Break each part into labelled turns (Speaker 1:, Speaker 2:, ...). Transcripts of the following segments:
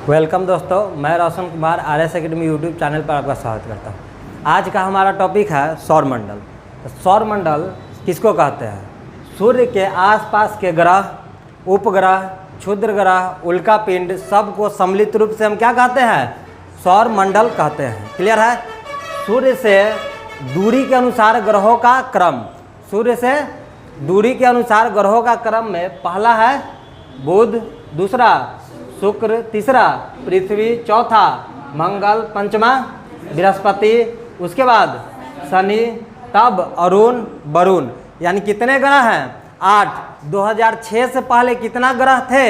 Speaker 1: Welcome दोस्तों, मैं Roshan Kumar RS academy YouTube channel पर आपका स्वागत करता हूं। आज का हमारा टॉपिक है सौरमंडल। तो सौरमंडल किसको कहते हैं? सूर्य के आसपास के ग्रह, उपग्रह, क्षुद्र ग्रह, उल्का पिंड सबको सम्मिलित रूप से हम क्या कहते हैं? सौरमंडल कहते हैं। क्लियर है? सूर्य से दूरी के अनुसार ग्रहों का क्रम, सूर्य से दूरी के अनुसार ग्रहों का क्रम में पहला है बुध, दूसरा शुक्र, तीसरा पृथ्वी, चौथा मंगल, पंचमा बृहस्पति, उसके बाद शनि, तब अरुण, वरुण। यानी कितने ग्रह हैं? 8। 2006 से पहले कितना ग्रह थे?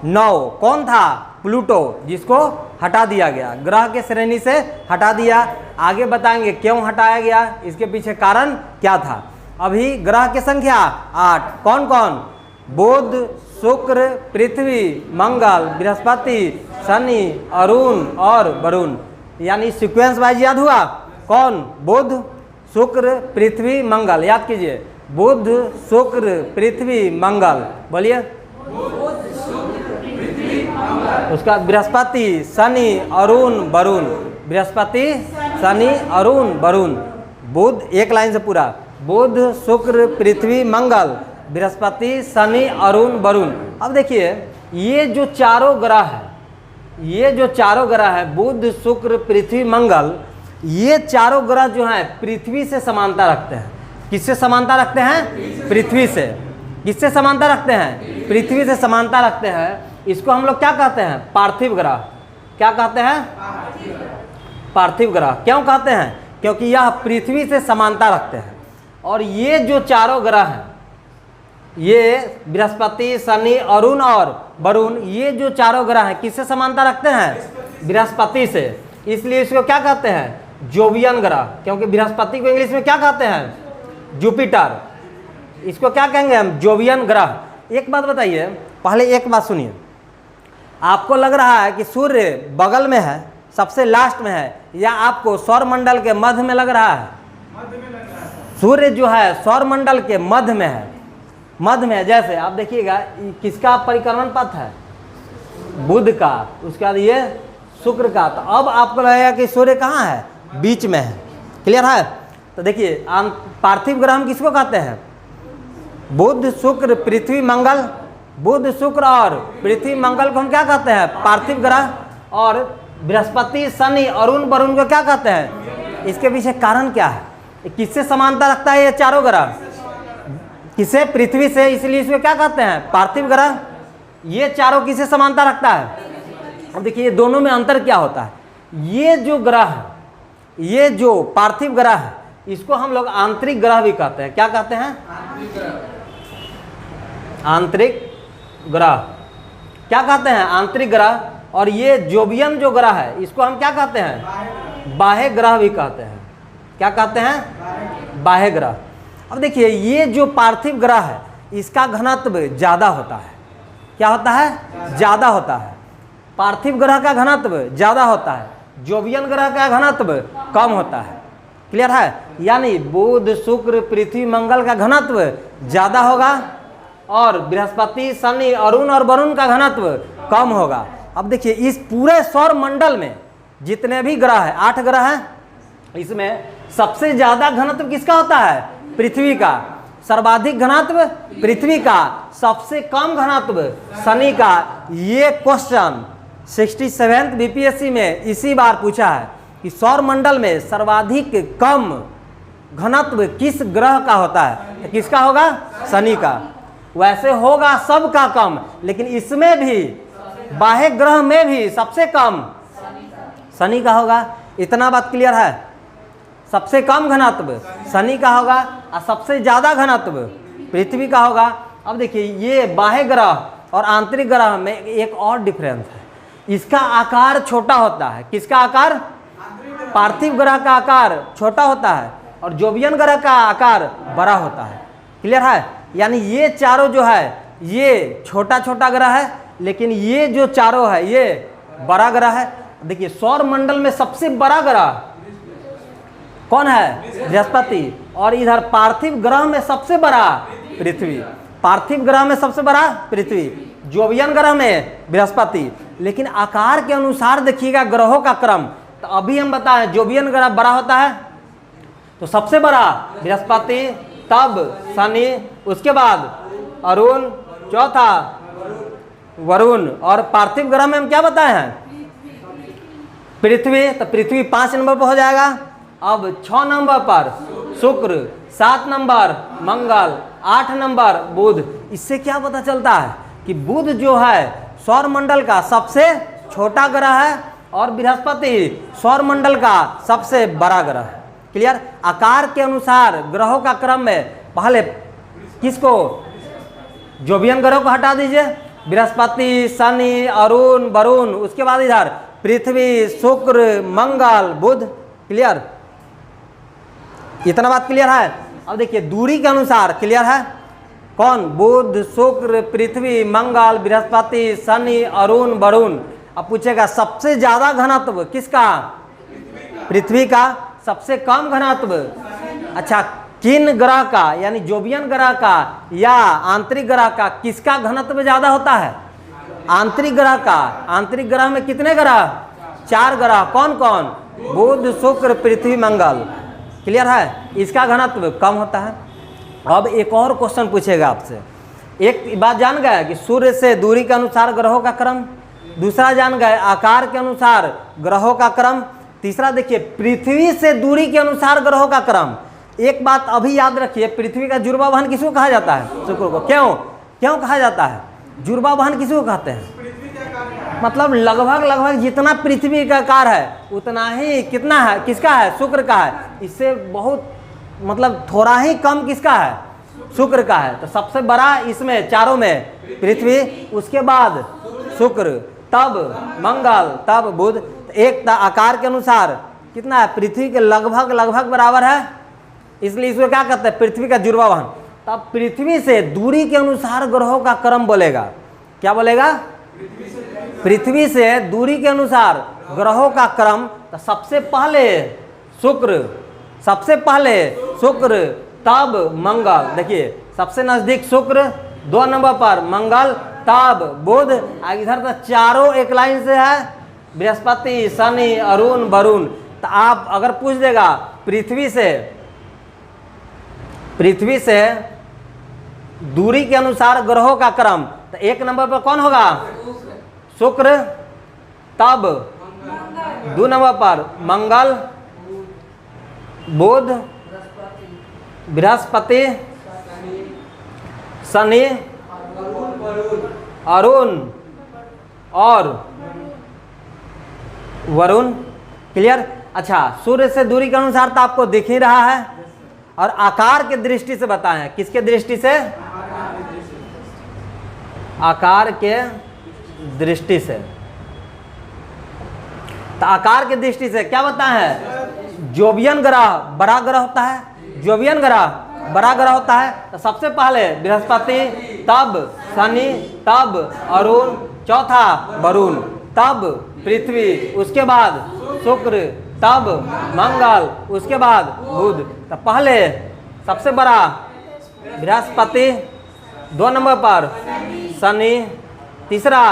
Speaker 1: 9। कौन था? प्लूटो, जिसको हटा दिया गया, ग्रह के श्रेणी से हटा दिया। आगे बताएंगे क्यों हटाया गया, इसके पीछे कारण क्या था। अभी ग्रह की संख्या 8। कौन कौन? बुध, शुक्र, पृथ्वी, मंगल, बृहस्पति, शनि, अरुण और वरुण। यानी सीक्वेंस वाइज याद हुआ? कौन? बुध, शुक्र, पृथ्वी, मंगल। याद कीजिए, बुध, शुक्र, पृथ्वी, मंगल। बोलिए। उसका बृहस्पति, शनि, अरुण, वरुण। बृहस्पति, शनि, अरुण, वरुण। बुध एक लाइन से पूरा, बुध, शुक्र, पृथ्वी, मंगल, बृहस्पति, शनि, अरुण, वरुण। अब देखिए, ये जो चारों ग्रह है, ये जो चारों ग्रह है, बुध, शुक्र, पृथ्वी, मंगल, ये चारों ग्रह जो हैं पृथ्वी से समानता रखते हैं। किससे समानता रखते हैं? पृथ्वी से। किससे समानता रखते हैं? पृथ्वी से समानता रखते हैं। इसको हम लोग क्या कहते हैं? पार्थिव ग्रह। क्या कहते हैं? पार्थिव ग्रह। क्यों कहते हैं? क्योंकि यह पृथ्वी से समानता रखते हैं। और ये जो चारों ग्रह हैं, ये बृहस्पति, शनि, अरुण और वरुण, ये जो चारों ग्रह हैं किससे समानता रखते हैं? बृहस्पति से। इसलिए इसको क्या कहते हैं? जोवियन ग्रह। क्योंकि बृहस्पति को इंग्लिश में क्या कहते हैं? जुपिटर। इसको क्या कहेंगे हम? जोवियन ग्रह। एक बात बताइए, पहले एक बात सुनिए। आपको लग रहा है कि सूर्य बगल में है, सबसे लास्ट में है, या आपको सौरमंडल के मध्य में लग रहा है? सूर्य जो है सौरमंडल के मध्य में है। मध्य में। जैसे आप देखिएगा, किसका परिक्रमण पथ है? बुध का। उसके बाद ये शुक्र का। तो अब आपको लगेगा कि सूर्य कहाँ है? बीच में है। क्लियर है? तो देखिए, पार्थिव ग्रह हम किसको कहते हैं? बुध, शुक्र, पृथ्वी, मंगल। बुध, शुक्र और पृथ्वी, मंगल को हम क्या कहते हैं? पार्थिव ग्रह। और बृहस्पति, शनि, अरुण, वरुण को क्या कहते हैं? इसके पीछे कारण क्या है? किससे समानता रखता है ये चारों ग्रह? किसे? पृथ्वी से। इसलिए इसको क्या कहते हैं? पार्थिव ग्रह। ये चारों किसे समानता रखता है? अब देखिए, दोनों में अंतर क्या होता है। ये जो ग्रह है, ये जो पार्थिव ग्रह है, इसको हम लोग आंतरिक ग्रह भी कहते हैं। क्या कहते हैं? आंतरिक ग्रह। क्या कहते हैं? आंतरिक ग्रह। और ये जोवियन जो ग्रह है, इसको हम क्या कहते हैं? बाह्य ग्रह भी कहते हैं। क्या कहते हैं? बाह्य ग्रह। अब देखिए, ये जो पार्थिव ग्रह है, इसका घनत्व ज़्यादा होता है। क्या होता है? ज़्यादा होता है। पार्थिव ग्रह का घनत्व ज़्यादा होता है, जोवियन ग्रह का घनत्व कम होता है। क्लियर है? यानी बुध, शुक्र, पृथ्वी, मंगल का घनत्व ज़्यादा होगा और बृहस्पति, शनि, अरुण और वरुण का घनत्व कम होगा। अब देखिए, इस पूरे सौर मंडल में जितने भी ग्रह हैं, 8 ग्रह हैं, इसमें सबसे ज़्यादा घनत्व किसका होता है? पृथ्वी का। सर्वाधिक घनत्व पृथ्वी का, सबसे कम घनत्व शनि का। ये क्वेश्चन 67th BPSC में इसी बार पूछा है कि सौरमंडल में सर्वाधिक कम घनत्व किस ग्रह का होता है? तो किसका होगा? शनि का। वैसे होगा सबका कम, लेकिन इसमें भी, बाह्य ग्रह में भी सबसे कम शनि का होगा। इतना बात क्लियर है? सबसे कम घनत्व शनि का होगा और सबसे ज़्यादा घनत्व पृथ्वी का होगा। अब देखिए, ये बाह्य ग्रह और आंतरिक ग्रह में एक और डिफरेंस है। इसका आकार छोटा होता है। किसका आकार? पार्थिव ग्रह का आकार छोटा होता है और जोवियन ग्रह का आकार बड़ा होता है। क्लियर है? यानी ये चारों जो है, ये छोटा छोटा ग्रह है, लेकिन ये जो चारों है, ये बड़ा ग्रह है। देखिए, सौर मंडल में सबसे बड़ा ग्रह कौन है? बृहस्पति। और इधर पार्थिव ग्रह में सबसे बड़ा पृथ्वी। पार्थिव ग्रह में सबसे बड़ा पृथ्वी। जोवियन ग्रह में बृहस्पति, लेकिन आकार के अनुसार देखिएगा ग्रहों का क्रम। तो अभी हम बताएं जोवियन ग्रह बड़ा होता है, तो सबसे बड़ा बृहस्पति, तब शनि, उसके बाद अरुण, चौथा वरुण, और पार्थिव ग्रह में हम क्या बताए हैं पृथ्वी, तो पृथ्वी 5 नंबर पर हो जाएगा। अब 6 नंबर पर शुक्र, 7 नंबर मंगल, 8 नंबर बुध। इससे क्या पता चलता है कि बुध जो है सौरमंडल का सबसे छोटा ग्रह है और बृहस्पति सौरमंडल का सबसे बड़ा ग्रह है। क्लियर? आकार के अनुसार ग्रहों का क्रम में पहले किसको, जोवियन ग्रह को हटा दीजिए, बृहस्पति, शनि, अरुण, वरुण, उसके बाद इधर पृथ्वी, शुक्र, मंगल, बुध। क्लियर? इतना बात क्लियर है? अब देखिए दूरी के अनुसार क्लियर है, कौन, बुध, शुक्र, पृथ्वी, मंगल, बृहस्पति, शनि, अरुण, वरुण। अब पूछेगा सबसे ज्यादा घनत्व किसका, पृथ्वी का, सबसे कम घनत्व, अच्छा किन ग्रह का, यानी जोवियन ग्रह का या आंतरिक ग्रह का, किसका घनत्व ज्यादा होता है, आंतरिक ग्रह का। आंतरिक ग्रह में कितने ग्रह, 4 ग्रह, कौन कौन, बुध, शुक्र, पृथ्वी, मंगल। क्लियर है? इसका घनत्व कम होता है। अब एक और क्वेश्चन पूछेगा आपसे, एक बात जान गए कि सूर्य से दूरी के अनुसार ग्रहों का क्रम, दूसरा जान गए आकार के अनुसार ग्रहों का क्रम, तीसरा देखिए पृथ्वी से दूरी के अनुसार ग्रहों का क्रम। एक बात अभी याद रखिए, पृथ्वी का जुड़वा बहन किसको कहा जाता है, शुक्र को। क्यों क्यों कहा जाता है, जुड़वा बहन किसको कहते हैं, मतलब लगभग जितना पृथ्वी का आकार है उतना ही कितना है, किसका है, शुक्र का है। इससे बहुत मतलब थोड़ा ही कम किसका है, शुक्र का है। तो सबसे बड़ा इसमें चारों में पृथ्वी, उसके बाद शुक्र, तब मंगल, तब बुध। एक आकार के अनुसार कितना है, पृथ्वी के लगभग बराबर है, इसलिए इसको क्या कहते हैं, पृथ्वी का जुड़वा बहन। तब पृथ्वी से दूरी के अनुसार ग्रहों का क्रम बोलेगा, क्या बोलेगा, पृथ्वी से दूरी के अनुसार ग्रहों का क्रम। तो सबसे पहले शुक्र, तब मंगल। देखिए सबसे नजदीक शुक्र, 2 नंबर पर मंगल, तब बुध। इधर तो चारों एक लाइन से है, बृहस्पति, शनि, अरुण, वरुण। तो आप अगर पूछ देगा पृथ्वी से दूरी के अनुसार ग्रहों का क्रम, तो 1 नंबर पर कौन होगा, शुक्र, तब 2 नंबर पर मंगल, बुध, बृहस्पति, शनि, अरुण और वरुण। क्लियर? अच्छा, सूर्य से दूरी के अनुसार तो आपको दिख ही रहा है, और आकार के दृष्टि से बताएं, किसके दृष्टि से, आकार के दृष्टि से। तो आकार के दृष्टि से क्या बताए हैं, जोवियन ग्रह बड़ा ग्रह होता है, जोवियन ग्रह बड़ा ग्रह होता है। तो सबसे पहले बृहस्पति, तब शनि, तब अरुण, चौथा वरुण, तब पृथ्वी, उसके बाद शुक्र, तब मंगल, उसके बाद बुध। तो पहले सबसे बड़ा बृहस्पति, 2 नंबर पर शनि, तीसरा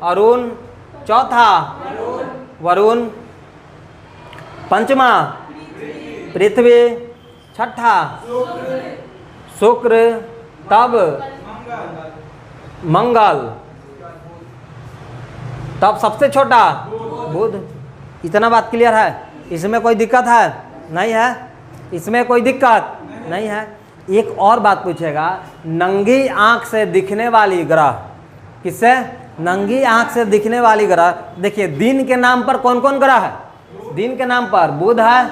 Speaker 1: अरुण, चौथा वरुण, पंचमा पृथ्वी, छठा शुक्र, तब मंगल, तब सबसे छोटा बुध। इतना बात क्लियर है? इसमें कोई दिक्कत है? नहीं है, इसमें कोई दिक्कत नहीं है। एक और बात पूछेगा, नंगी आंख से दिखने वाली ग्रह, किससे, नंगी आंख से दिखने वाली ग्रह। देखिए दिन के नाम पर कौन कौन ग्रह है, दिन के नाम पर बुध है,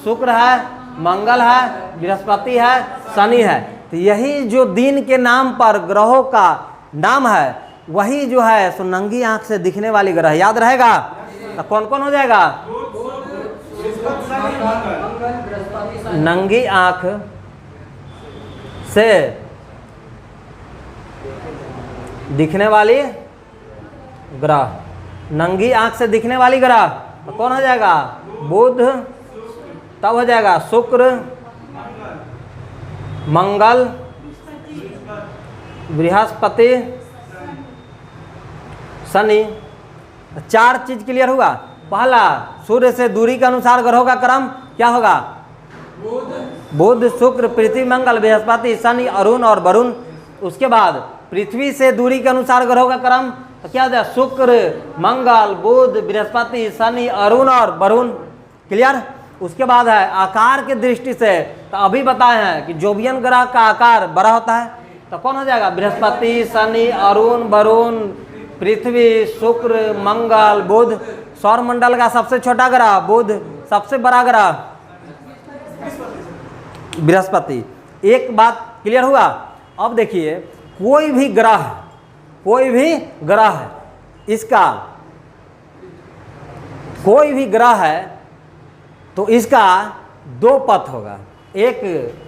Speaker 1: शुक्र है, मंगल है, बृहस्पति है, शनि है। तो यही जो दिन के नाम पर ग्रहों का नाम है, वही जो है सो नंगी आंख से दिखने वाली ग्रह। याद रहेगा? तो कौन कौन हो जाएगा, नंगी आंख से दिखने वाली ग्रह, नंगी आंख से दिखने वाली ग्रह तो कौन हो जाएगा, बुध, तब हो जाएगा शुक्र, मंगल, बृहस्पति, शनि। 4 चीज क्लियर हुआ। पहला, सूर्य से दूरी के अनुसार ग्रहों का क्रम क्या होगा? बुध, शुक्र, पृथ्वी, मंगल, बृहस्पति, शनि, अरुण और वरुण। उसके बाद पृथ्वी से दूरी के अनुसार ग्रहों का क्रम तो क्या होता है? शुक्र, मंगल, बुध, बृहस्पति, शनि, अरुण और वरुण। क्लियर। उसके बाद है आकार के दृष्टि से, तो अभी बताए हैं कि जोवियन ग्रह का आकार बड़ा होता है, तो कौन हो जाएगा? बृहस्पति, शनि, अरुण, वरुण, पृथ्वी, शुक्र, मंगल, बुध। सौर मंडल का सबसे छोटा ग्रह बुध, सबसे बड़ा ग्रह बृहस्पति। एक बात क्लियर हुआ। अब देखिए, कोई भी ग्रह है, इसका कोई भी ग्रह है तो इसका 2 पथ होगा। एक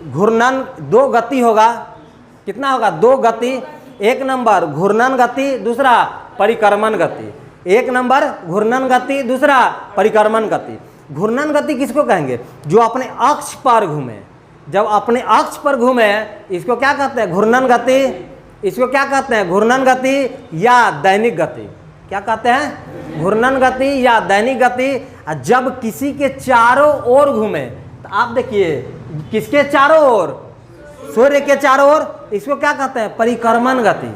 Speaker 1: घूर्णन, 2 गति होगा। कितना होगा? 2 गति। एक नंबर घूर्णन गति, दूसरा परिक्रमण गति। एक नंबर घूर्णन गति, दूसरा परिक्रमण गति। घूर्णन गति किसको कहेंगे? जो अपने अक्ष पर घूमे। जब अपने अक्ष पर घूमे इसको क्या कहते हैं? घूर्णन गति। इसको क्या कहते हैं? घूर्णन गति या दैनिक गति। क्या कहते हैं? घूर्णन गति या दैनिक गति। जब किसी के चारों ओर घूमे, तो आप देखिए किसके चारों ओर? सूर्य के चारों ओर। इसको क्या कहते हैं? परिक्रमण गति,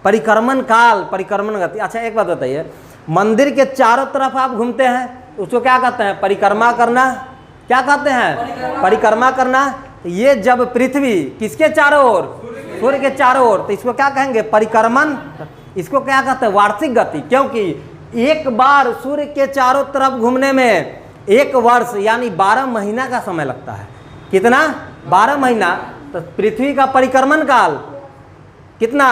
Speaker 1: परिक्रमण काल, परिक्रमण गति। अच्छा एक बात बताइए, मंदिर के चारों तरफ आप घूमते हैं, उसको क्या कहते हैं? परिक्रमा करना। क्या कहते हैं? परिक्रमा करना। ये जब पृथ्वी किसके चारों ओर? सूर्य के चारों ओर, तो इसको क्या कहेंगे? परिक्रमण। इसको क्या कहते हैं? वार्षिक गति। क्योंकि एक बार सूर्य के चारों तरफ घूमने में 1 वर्ष यानी 12 महीना का समय लगता है। कितना? 12 महीना। तो पृथ्वी का परिक्रमण काल कितना?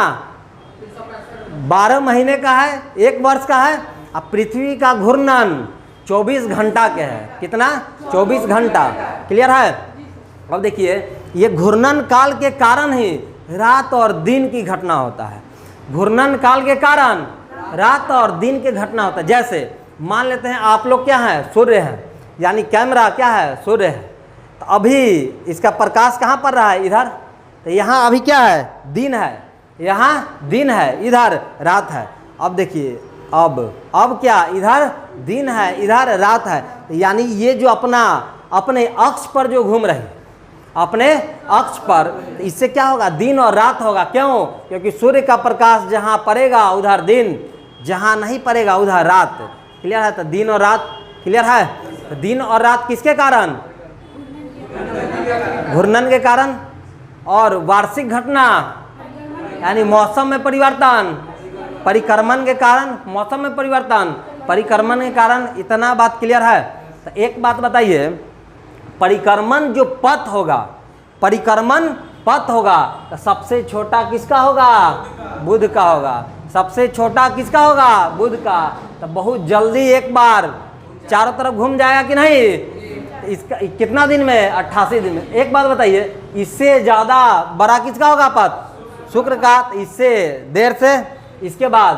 Speaker 1: 12 महीने का है, 1 वर्ष का है। अब पृथ्वी का घूर्णन 24 घंटा के है। कितना? 24 घंटा। क्लियर है। अब देखिए, ये घूर्णन काल के कारण ही रात और दिन की घटना होता है। घूर्णन काल के कारण रात और दिन की घटना होता है। जैसे मान लेते हैं आप लोग क्या हैं? सूर्य है, यानी कैमरा क्या है? सूर्य है। तो अभी इसका प्रकाश कहाँ पड़ रहा है? इधर। तो यहाँ अभी क्या है? दिन है। यहाँ दिन है, इधर रात है। अब देखिए, अब क्या? इधर दिन है, इधर रात है। यानी ये जो अपने अक्ष पर जो घूम रही, अपने अक्ष पर, इससे क्या होगा? दिन और रात होगा। क्यों? क्योंकि सूर्य का प्रकाश जहाँ पड़ेगा उधर दिन, जहाँ नहीं पड़ेगा उधर रात। क्लियर है। तो दिन और रात। क्लियर है। तो दिन और रात किसके कारण? घूर्णन के कारण। और वार्षिक घटना यानी मौसम में परिवर्तन, परिक्रमण के कारण मौसम में परिवर्तन, परिक्रमण के कारण। इतना बात क्लियर है। तो एक बात बताइए, परिक्रमण जो पथ होगा, परिक्रमण पथ होगा, तो सबसे छोटा किसका होगा? बुध का होगा। सबसे छोटा किसका होगा? बुध का। तो बहुत जल्दी एक बार चारों तरफ घूम जाएगा कि नहीं? इसका कितना दिन में? 88 दिन में। एक बात बताइए, इससे ज़्यादा बड़ा किसका होगा पथ? शुक्र का। तो इससे देर से। इसके बाद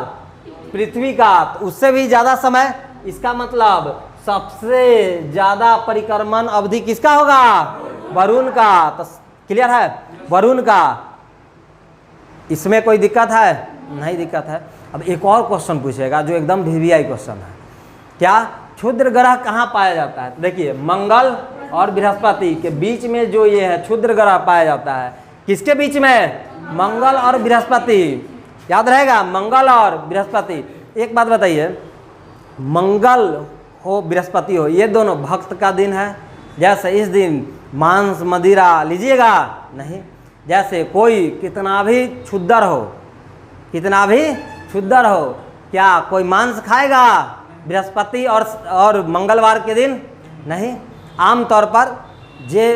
Speaker 1: पृथ्वी का, तो उससे भी ज़्यादा समय। इसका मतलब सबसे ज़्यादा परिक्रमण अवधि किसका होगा? वरुण का। तो क्लियर है। वरुण का। इसमें कोई दिक्कत है? नहीं दिक्कत है। अब एक और क्वेश्चन पूछेगा जो एकदम वीवीआई क्वेश्चन है। क्या? क्षुद्र ग्रह कहाँ पाया जाता है? तो देखिए, मंगल और बृहस्पति के बीच में जो ये है क्षुद्र ग्रह पाया जाता है। किसके बीच में? मंगल और बृहस्पति। याद रहेगा, मंगल और बृहस्पति। एक बात बताइए, मंगल हो बृहस्पति हो, ये दोनों भक्त का दिन है। जैसे इस दिन मांस मदिरा लीजिएगा नहीं। जैसे कोई कितना भी क्षुद्र हो, कितना भी क्षुद्र हो, क्या कोई मांस खाएगा बृहस्पति और मंगलवार के दिन? नहीं। आमतौर पर जे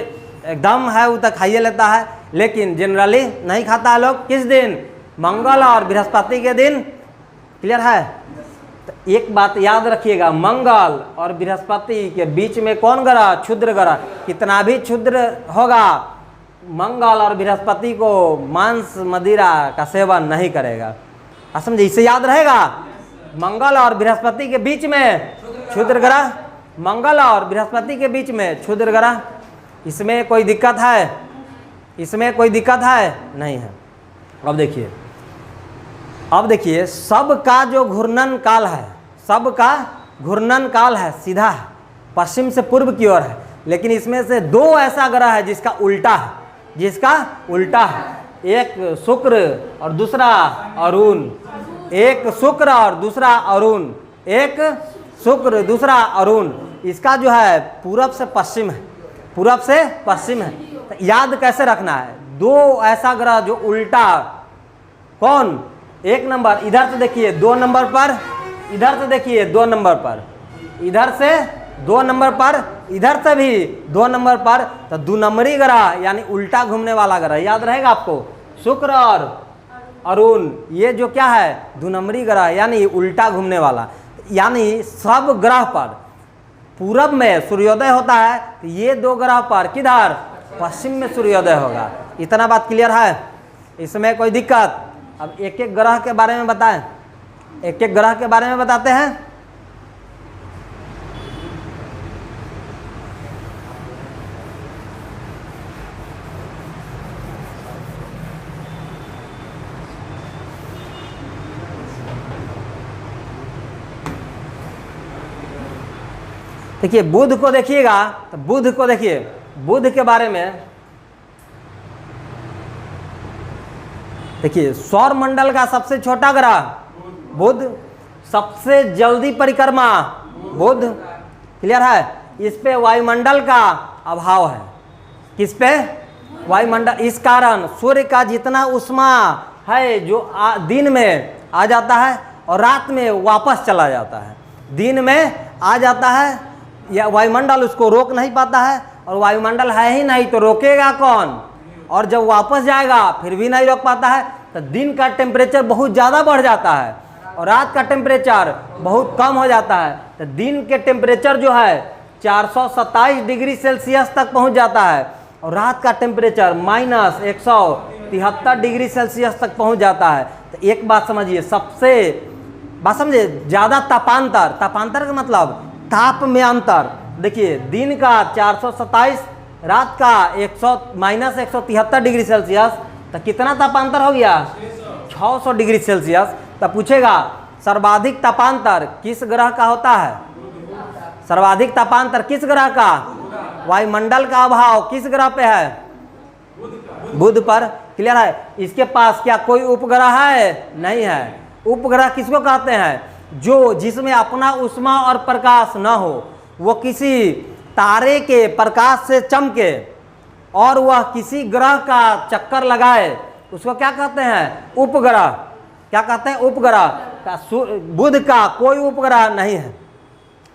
Speaker 1: एकदम है वो तो खाइए लेता है, लेकिन जनरली नहीं खाता है लोग। किस दिन? मंगल और बृहस्पति के दिन। क्लियर है। तो एक बात याद रखिएगा, मंगल और बृहस्पति के बीच में कौन ग्रह? क्षुद्र ग्रह। कितना भी क्षुद्र होगा, मंगल और बृहस्पति को मांस मदिरा का सेवन नहीं करेगा। समझे? इससे याद रहेगा, मंगल और बृहस्पति के बीच में क्षुद्र ग्रह, मंगल और बृहस्पति के बीच में क्षुद्र ग्रह। इसमें कोई दिक्कत है? इसमें कोई दिक्कत है? नहीं है। अब देखिए, अब देखिए, सब का जो घूर्णन काल है, सब का घूर्णन काल है सीधा है, पश्चिम से पूर्व की ओर है, लेकिन इसमें से दो ऐसा ग्रह है जिसका उल्टा है, जिसका उल्टा है। एक शुक्र और दूसरा अरुण, एक शुक्र और दूसरा अरुण, एक शुक्र दूसरा अरुण। इसका जो है पूरब से पश्चिम है, पूरब से पश्चिम है। तो याद कैसे रखना है, दो ऐसा ग्रह जो उल्टा, कौन, एक नंबर इधर से देखिए 2 नंबर पर, इधर से देखिए 2 नंबर पर, इधर से 2 नंबर पर, इधर से भी 2 नंबर पर। तो 2 नंबरी ग्रह यानी उल्टा घूमने वाला ग्रह, याद रहेगा आपको, शुक्र और अरुण, ये जो क्या है 2 नंबरी ग्रह यानी उल्टा घूमने वाला। यानी सब ग्रह पर पूरब में सूर्योदय होता है, तो ये 2 ग्रह पर किधर, पश्चिम में सूर्योदय होगा। इतना बात क्लियर है, इसमें कोई दिक्कत। अब एक एक ग्रह के बारे में बताएं, एक एक ग्रह के बारे में बताते हैं। देखिए बुध को देखिएगा, तो बुध को देखिए, बुध के बारे में देखिए, सौर मंडल का सबसे छोटा ग्रह बुध, सबसे जल्दी परिक्रमा बुध, क्लियर है। इस पे वायुमंडल का अभाव है, किस पे, वायुमंडल। इस कारण सूर्य का जितना उष्मा है जो दिन में आ जाता है और रात में वापस चला जाता है, दिन में आ जाता है, या वायुमंडल उसको रोक नहीं पाता है, और वायुमंडल है ही नहीं तो रोकेगा कौन, और जब वापस जाएगा फिर भी नहीं रोक पाता है। तो दिन का टेम्परेचर बहुत ज़्यादा बढ़ जाता है और रात का टेम्परेचर बहुत कम हो जाता है। तो दिन के टेम्परेचर जो है 427 डिग्री सेल्सियस तक पहुंच जाता है और रात का टेम्परेचर -173 डिग्री सेल्सियस तक पहुंच जाता है। तो एक बात समझिए, सबसे बात समझिए, ज़्यादा तापांतर, तापांतर का मतलब ताप में अंतर। देखिए दिन का 427, रात का -173 डिग्री सेल्सियस, तो कितना तापांतर हो गया, 600 डिग्री सेल्सियस। तो पूछेगा सर्वाधिक तापांतर किस ग्रह का होता है, सर्वाधिक तापांतर किस ग्रह का, वायुमंडल का अभाव किस ग्रह पे है, बुध पर, क्लियर है। इसके पास क्या कोई उपग्रह है, नहीं है। उपग्रह किसको कहते हैं, जो जिसमें अपना उष्मा और प्रकाश न हो, वो किसी तारे के प्रकाश से चमके और वह किसी ग्रह का चक्कर लगाए, उसको क्या कहते हैं, उपग्रह। क्या कहते हैं, उपग्रह। बुध का कोई उपग्रह नहीं है,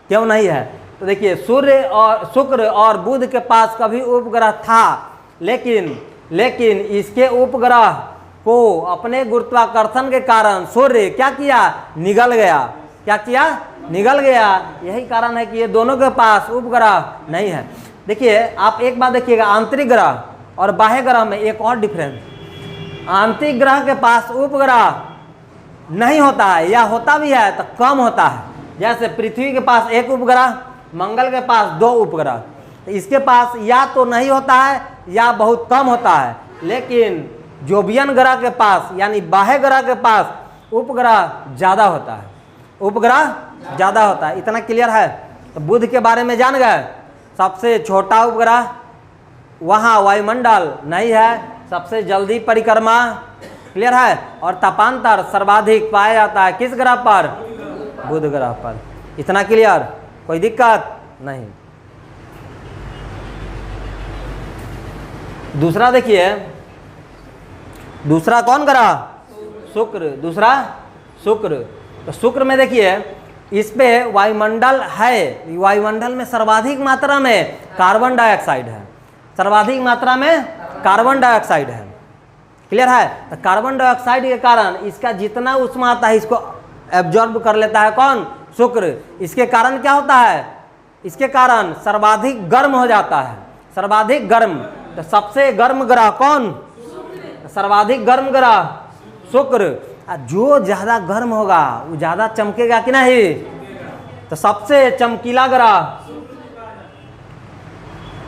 Speaker 1: क्यों नहीं है, तो देखिए सूर्य और शुक्र और बुध के पास कभी उपग्रह था, लेकिन इसके उपग्रह को अपने गुरुत्वाकर्षण के कारण सूर्य क्या किया, निगल गया। क्या किया, निगल गया। यही कारण है कि ये दोनों के पास उपग्रह नहीं है। देखिए आप एक बात देखिएगा, आंतरिक ग्रह और बाह्य ग्रह में एक और डिफरेंस। आंतरिक ग्रह के पास उपग्रह नहीं होता है, या होता भी है तो कम होता है। जैसे पृथ्वी के पास 1 उपग्रह, मंगल के पास 2 उपग्रह। तो इसके पास या तो नहीं होता है या बहुत कम होता है। लेकिन जोवियन ग्रह के पास यानी बाह्य ग्रह के पास उपग्रह ज़्यादा होता है, उपग्रह ज़्यादा होता है। इतना क्लियर है। तो बुध के बारे में जान गए, सबसे छोटा उपग्रह, वहाँ वायुमंडल नहीं है, सबसे जल्दी परिक्रमा, क्लियर है। और तापांतर सर्वाधिक पाया जाता है किस ग्रह पर, बुध ग्रह पर। इतना क्लियर, कोई दिक्कत नहीं। दूसरा देखिए, दूसरा कौन ग्रह, शुक्र, दूसरा शुक्र। तो शुक्र में देखिए इस पे वायुमंडल है, वायुमंडल में सर्वाधिक मात्रा में कार्बन डाइऑक्साइड है, सर्वाधिक मात्रा में कार्बन डाइऑक्साइड है, क्लियर है। तो कार्बन डाइऑक्साइड के कारण इसका जितना उष्मा आता है इसको एब्जॉर्ब कर लेता है कौन, शुक्र। इसके कारण क्या होता है, इसके कारण सर्वाधिक गर्म हो जाता है, सर्वाधिक गर्म। तो सबसे गर्म ग्रह कौन, सर्वाधिक गर्म ग्रह शुक्र। जो ज़्यादा गर्म होगा वो ज़्यादा चमकेगा कि नहीं, तो सबसे चमकीला ग्रह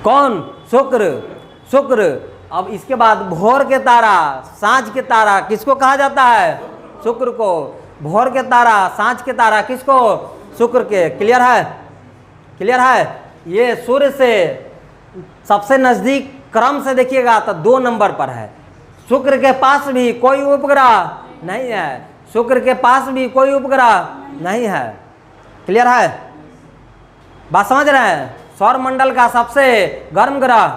Speaker 1: कौन, शुक्र, शुक्र। अब इसके बाद भोर के तारा, सांझ के तारा किसको कहा जाता है, शुक्र को। भोर के तारा, सांझ के तारा किसको? शुक्र के। क्लियर है? क्लियर है? ये सूर्य से सबसे नजदीक क्रम से देखिएगा तो 2 नंबर पर है। शुक्र के पास भी कोई उपग्रह नहीं है, शुक्र के पास भी कोई उपग्रह नहीं है। क्लियर है? बात समझ रहे हैं? सौर मंडल का सबसे गर्म ग्रह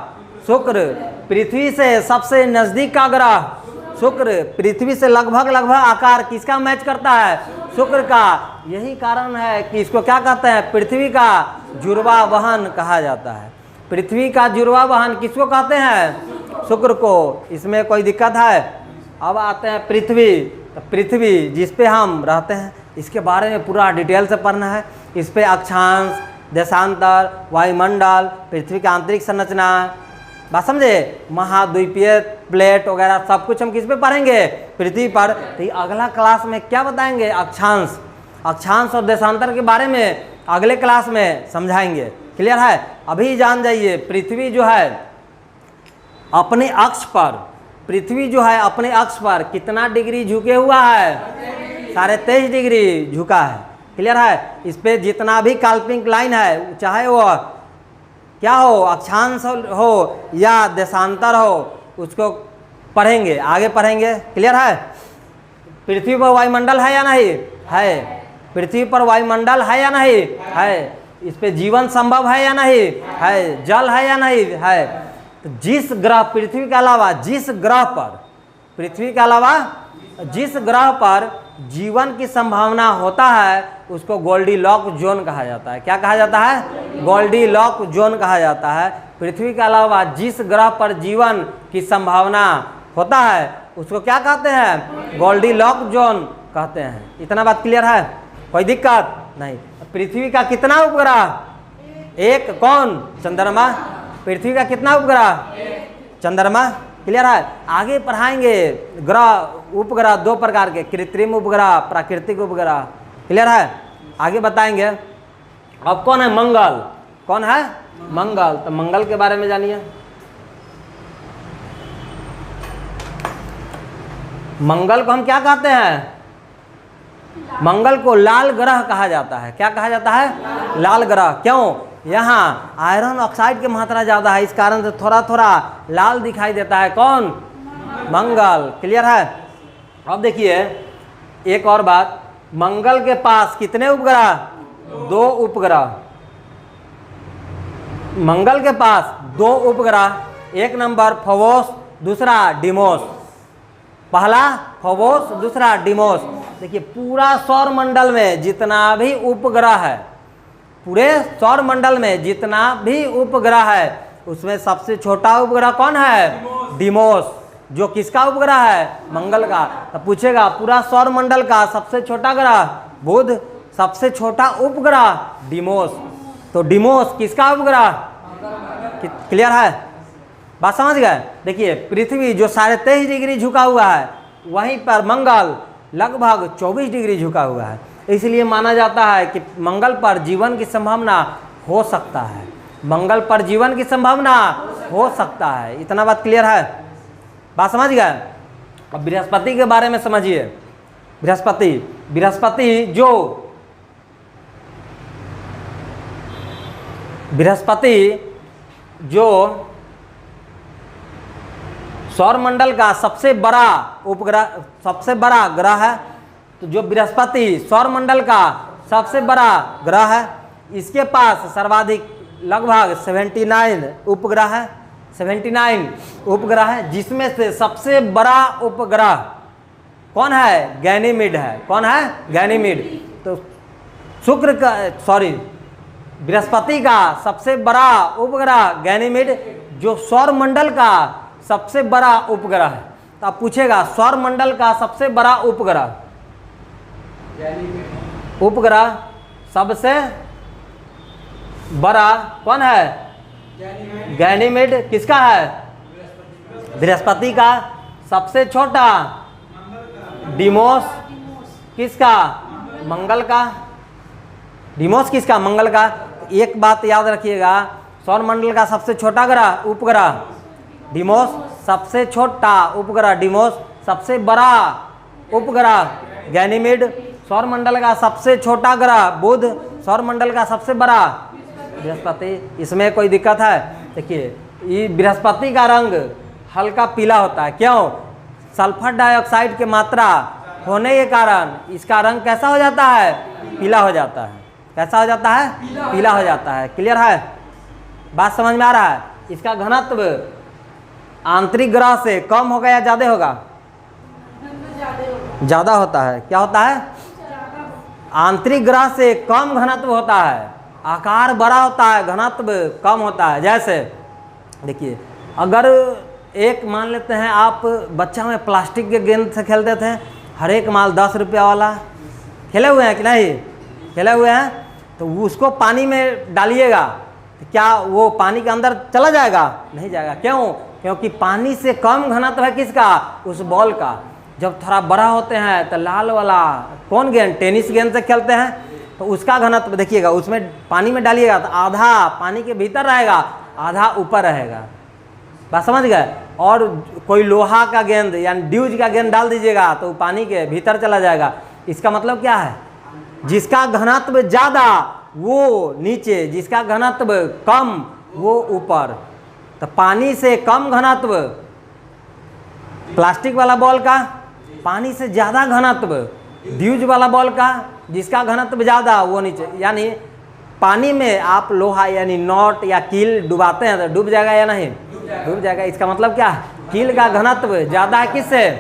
Speaker 1: शुक्र, पृथ्वी से सबसे नजदीक का ग्रह शुक्र, पृथ्वी से लगभग आकार किसका मैच करता है? शुक्र का। यही कारण है कि इसको क्या कहते हैं? पृथ्वी का जुड़वा वाहन कहा जाता है। पृथ्वी का जुड़वा वाहन किसको कहते हैं? शुक्र को। इसमें कोई दिक्कत है? अब आते हैं पृथ्वी। तो पृथ्वी जिस पे हम रहते हैं इसके बारे में पूरा डिटेल से पढ़ना है। इस पे अक्षांश, देशांतर, वायुमंडल, पृथ्वी की आंतरिक संरचना, बात समझे, महाद्वीपीय प्लेट वगैरह सब कुछ हम किस पे पढ़ेंगे? पृथ्वी पर। तो अगला क्लास में क्या बताएंगे? अक्षांश, अक्षांश और देशांतर के बारे में अगले क्लास में समझाएंगे। क्लियर है? अभी जान जाइए पृथ्वी जो है अपने अक्ष पर, पृथ्वी जो है अपने अक्ष पर कितना डिग्री झुके हुआ है? 23.5 डिग्री झुका है। क्लियर है? इस पे जितना भी काल्पनिक लाइन है, चाहे वो क्या हो, अक्षांश हो या देशांतर हो, उसको पढ़ेंगे, आगे पढ़ेंगे। क्लियर है? पृथ्वी पर वायुमंडल है या नहीं है? पृथ्वी पर वायुमंडल है या नहीं है? इस पे जीवन संभव है या नहीं है? जल है या नहीं है? तो जिस ग्रह, पृथ्वी के अलावा जिस ग्रह पर, पृथ्वी के अलावा जिस ग्रह पर जीवन की संभावना होता है उसको गोल्डीलॉक जोन कहा जाता है। क्या कहा जाता है? गोल्डीलॉक जोन कहा जाता है। पृथ्वी के अलावा जिस ग्रह पर जीवन की संभावना होता है उसको क्या कहते हैं? गोल्डीलॉक जोन कहते हैं। इतना बात क्लियर है? कोई दिक्कत नहीं। पृथ्वी का कितना उपग्रह? एक। कौन? चंद्रमा। पृथ्वी का कितना उपग्रह? चंद्रमा। क्लियर है? आगे पढ़ाएंगे ग्रह, उपग्रह 2 प्रकार के, कृत्रिम उपग्रह, प्राकृतिक उपग्रह। क्लियर है? आगे बताएंगे। अब कौन है? मंगल। कौन है? मंगल। तो मंगल के बारे में जानिए। मंगल को हम क्या कहते हैं? मंगल को लाल ग्रह कहा जाता है। क्या कहा जाता है? लाल ग्रह। क्यों? यहाँ आयरन ऑक्साइड की मात्रा ज़्यादा है, इस कारण से थोड़ा थोड़ा लाल दिखाई देता है। कौन? मंगल। क्लियर है? अब देखिए एक और बात, मंगल के पास कितने उपग्रह? 2 उपग्रह। मंगल के पास 2 उपग्रह, एक नंबर फोबोस, दूसरा डिमोस। पहला फोबोस, दूसरा डिमोस। देखिए पूरा सौर मंडल में जितना भी उपग्रह है, पूरे सौर मंडल में जितना भी उपग्रह है उसमें सबसे छोटा उपग्रह कौन है? डिमोस। जो किसका उपग्रह है? मंगल का। तो पूछेगा पूरा सौर मंडल का सबसे छोटा ग्रह बुध, सबसे छोटा उपग्रह डिमोस। तो डिमोस किसका उपग्रह? क्लियर है? बात समझ गए? देखिए पृथ्वी जो 23.5 डिग्री झुका हुआ है, वहीं पर मंगल लगभग 24 डिग्री झुका हुआ है। इसलिए माना जाता है कि मंगल पर जीवन की संभावना हो सकता है। मंगल पर जीवन की संभावना हो सकता है। इतना बात क्लियर है? बात समझ गए? अब बृहस्पति के बारे में समझिए। बृहस्पति, बृहस्पति जो सौर मंडल का सबसे बड़ा उपग्रह, सबसे बड़ा ग्रह है। तो जो बृहस्पति सौर मंडल का सबसे बड़ा ग्रह है, इसके पास सर्वाधिक लगभग 79 उपग्रह है। 79 उपग्रह है, जिसमें से सबसे बड़ा उपग्रह कौन है? गैनीमीड है। कौन है? गैनीमीड। तो शुक्र का, सॉरी, बृहस्पति का सबसे बड़ा उपग्रह गैनीमीड, जो सौर मंडल का सबसे बड़ा उपग्रह है। तो आप पूछेगा सौर मंडल का सबसे बड़ा उपग्रह, उपग्रह सबसे बड़ा कौन है? गैनीमेड। किसका है? बृहस्पति का। सबसे छोटा डिमोस। किसका? मंगल का। डिमोस किसका? मंगल का। एक बात याद रखिएगा, सौर मंडल का सबसे छोटा ग्रह उपग्रह डिमोस, सबसे छोटा उपग्रह डिमोस, सबसे बड़ा उपग्रह गैनीमेड। सौर मंडल का सबसे छोटा ग्रह बुध, सौर मंडल का सबसे बड़ा बृहस्पति। इसमें कोई दिक्कत है? देखिए ये बृहस्पति का रंग हल्का पीला होता है, क्यों? सल्फर डाइऑक्साइड की मात्रा होने के कारण इसका रंग कैसा हो जाता है? पीला हो जाता है। कैसा हो जाता है? पीला हो जाता है। क्लियर है? बात समझ में आ रहा है? इसका घनत्व आंतरिक ग्रह से कम होगा या ज़्यादा होगा? ज़्यादा होता है। क्या होता है? आंतरिक ग्रह से कम घनत्व होता है, आकार बड़ा होता है, घनत्व कम होता है। जैसे देखिए, अगर एक मान लेते हैं आप बच्चा में प्लास्टिक के गेंद से खेलते थे, हर एक माल 10 रुपया वाला, खेले हुए हैं कि नहीं? खेले हुए हैं। तो उसको पानी में डालिएगा तो क्या वो पानी के अंदर चला जाएगा? नहीं जाएगा। क्यों? क्योंकि पानी से कम घनत्व है किसका? उस बॉल का। जब थोड़ा बड़ा होते हैं तो लाल वाला कौन गेंद, टेनिस गेंद से खेलते हैं, तो उसका घनत्व देखिएगा, उसमें पानी में डालिएगा तो आधा पानी के भीतर रहेगा, आधा ऊपर रहेगा। बात समझ गए? और कोई लोहा का गेंद यानी ड्यूज का गेंद डाल दीजिएगा तो पानी के भीतर चला जाएगा। इसका मतलब क्या है? जिसका घनत्व ज़्यादा वो नीचे, जिसका घनत्व कम वो ऊपर। तो पानी से कम घनत्व प्लास्टिक वाला बॉल का, पानी से ज़्यादा घनत्व ड्यूज वाला बॉल का, जिसका घनत्व ज़्यादा वो नीचे। यानी पानी में आप लोहा यानी नॉट या कील डुबाते हैं तो डूब जाएगा या नहीं? डूब जाएगा। इसका मतलब क्या है? कील का घनत्व ज़्यादा है किससे?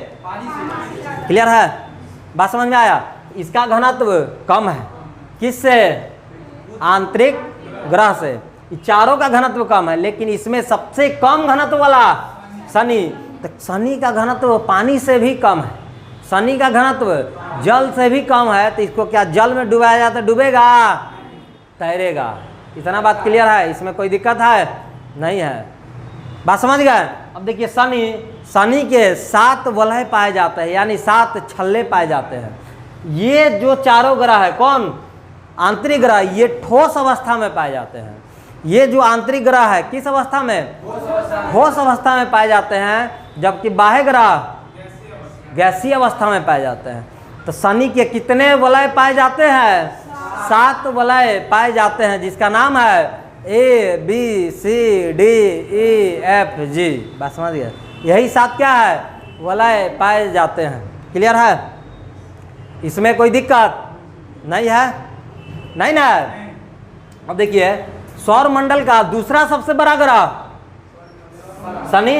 Speaker 1: क्लियर है? बात समझ में आया? इसका घनत्व कम है किससे? आंतरिक ग्रह से। चारों का घनत्व कम है, लेकिन इसमें सबसे कम घनत्व वाला शनि। तो शनि का घनत्व पानी से भी कम है, शनि का घनत्व जल से भी कम है। तो इसको क्या जल में डुबाया जाता है? डूबेगा? तैरेगा। इतना बात क्लियर है? इसमें कोई दिक्कत है? नहीं है। बात समझ गए? अब देखिए शनि के 7 वलय पाए जाते हैं, यानी 7 छल्ले पाए जाते हैं। ये जो चारों ग्रह है, कौन? आंतरिक ग्रह, ये ठोस अवस्था में पाए जाते हैं। ये जो आंतरिक ग्रह है किस अवस्था में? ठोस अवस्था में पाए जाते हैं, जबकि बाह्य ग्रह गैसीय अवस्था में पाए जाते हैं। तो शनि के कितने वलय पाए जाते हैं? 7 वलय पाए जाते हैं, जिसका नाम है ABCDEFG। बात समझ गए? यही 7 क्या है? वलय पाए जाते हैं। क्लियर है? इसमें कोई दिक्कत नहीं है? नहीं ना? अब देखिए सौर मंडल का दूसरा सबसे बड़ा ग्रह शनि,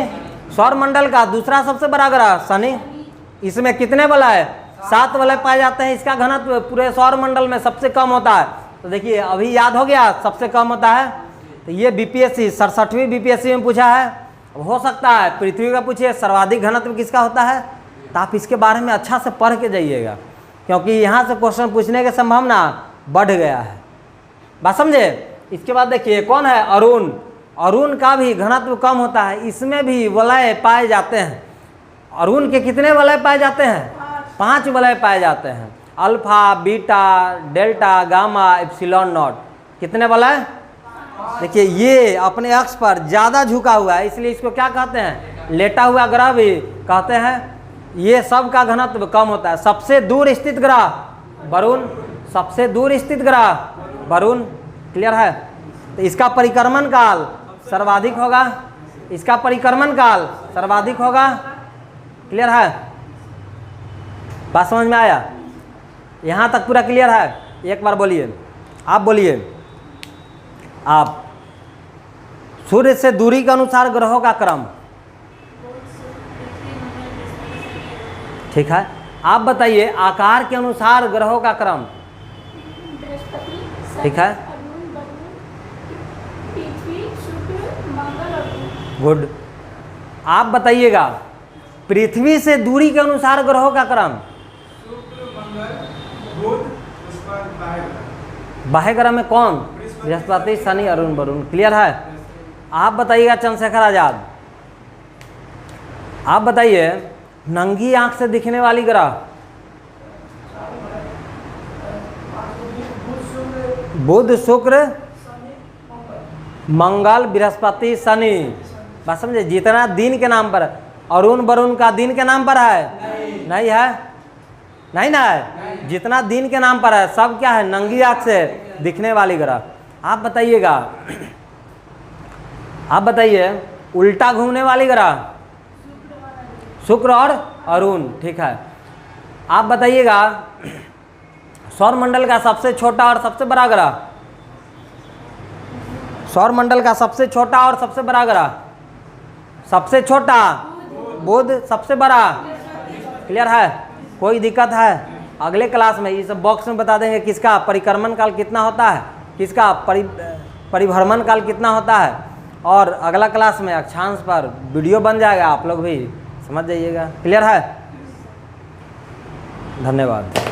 Speaker 1: सौर मंडल का दूसरा सबसे बड़ा ग्रह शनि। इसमें कितने वलय? 7 वलय पाए जाते हैं। इसका घनत्व पूरे सौर मंडल में सबसे कम होता है। तो देखिए अभी याद हो गया सबसे कम होता है। तो ये बीपीएससी 67वीं बीपीएससी में पूछा है। अब हो सकता है पृथ्वी का पूछिए सर्वाधिक घनत्व किसका होता है, तो आप इसके बारे में अच्छा से पढ़ के जाइएगा, क्योंकि यहाँ से क्वेश्चन पूछने की संभावना बढ़ गया है। बात समझे? इसके बाद देखिए कौन है? अरुण। अरुण का भी घनत्व कम होता है, इसमें भी वलय पाए जाते हैं। अरुण के कितने वलय पाए जाते हैं? 5 वलय पाए जाते हैं। Alpha, beta, delta, gamma, epsilon not. कितने वलय? देखिए ये अपने अक्ष पर ज़्यादा झुका हुआ है, इसलिए इसको क्या कहते हैं? लेटा हुआ ग्रह भी कहते हैं। ये सब का घनत्व कम होता है। सबसे दूर स्थित ग्रह वरुण, सबसे दूर स्थित ग्रह वरुण। क्लियर है? तो इसका परिक्रमण काल सर्वाधिक होगा, इसका परिक्रमण काल सर्वाधिक होगा। क्लियर है? बात समझ में आया? यहाँ तक पूरा क्लियर है? एक बार बोलिए, आप बोलिए। आप सूर्य से दूरी के अनुसार ग्रहों का क्रम, ठीक है? आप बताइए आकार के अनुसार ग्रहों का क्रम, ठीक है? गुड। आप बताइएगा पृथ्वी से दूरी के अनुसार ग्रहों का क्रम। बाह्य ग्रह में कौन? बृहस्पति, शनि, अरुण, वरुण। क्लियर है? आप बताइएगा चंद्रशेखर आजाद, आप बताइए नंगी आंख से दिखने वाली ग्रह। बुध, शुक्र, मंगल, बृहस्पति, शनि। बात समझे? जितना दिन के नाम पर, अरुण वरुण का दिन के नाम पर है? नहीं है। नहीं ना है, जितना दिन के नाम पर है सब क्या है, नंगी आंख से दिखने वाली ग्रह। आप बताइएगा, आप बताइए उल्टा घूमने वाली ग्रह, शुक्र और अरुण, ठीक है। आप बताइएगा सौर मंडल का सबसे छोटा और सबसे बड़ा ग्रह, सौर मंडल का सबसे छोटा और सबसे बड़ा ग्रह, सबसे छोटा बुध, सबसे बड़ा, क्लियर है, कोई दिक्कत है? अगले क्लास में इस बॉक्स में बता देंगे किसका परिक्रमण काल कितना होता है, किसका परिभ्रमण काल कितना होता है, और अगला क्लास में अक्षांश पर वीडियो बन जाएगा, आप लोग भी समझ जाइएगा, क्लियर है? धन्यवाद।